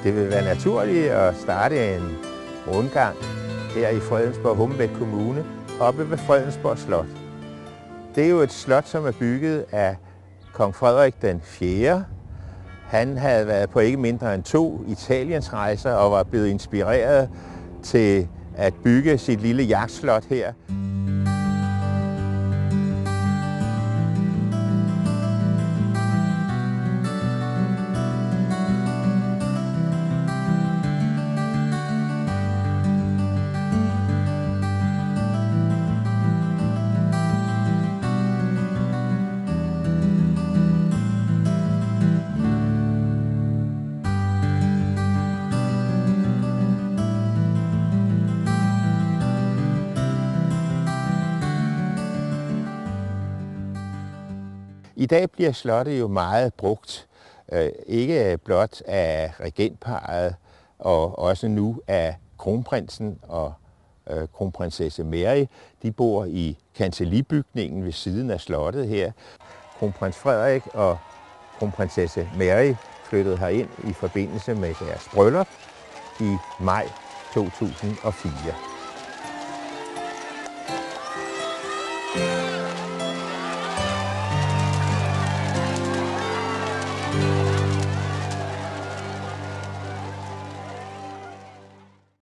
Det vil være naturligt at starte en rundgang her i Fredensborg-Humlebæk Kommune, oppe ved Fredensborg Slot. Det er jo et slot, som er bygget af kong Frederik den 4. Han havde været på ikke mindre end 2 Italiensrejser og var blevet inspireret til at bygge sit lille jagtslot her. I dag bliver slottet jo meget brugt, ikke blot af regentparret og også nu af kronprinsen og kronprinsesse Mary. De bor i kancellibygningen ved siden af slottet her. Kronprins Frederik og kronprinsesse Mary flyttede herind i forbindelse med deres bryllup i maj 2004.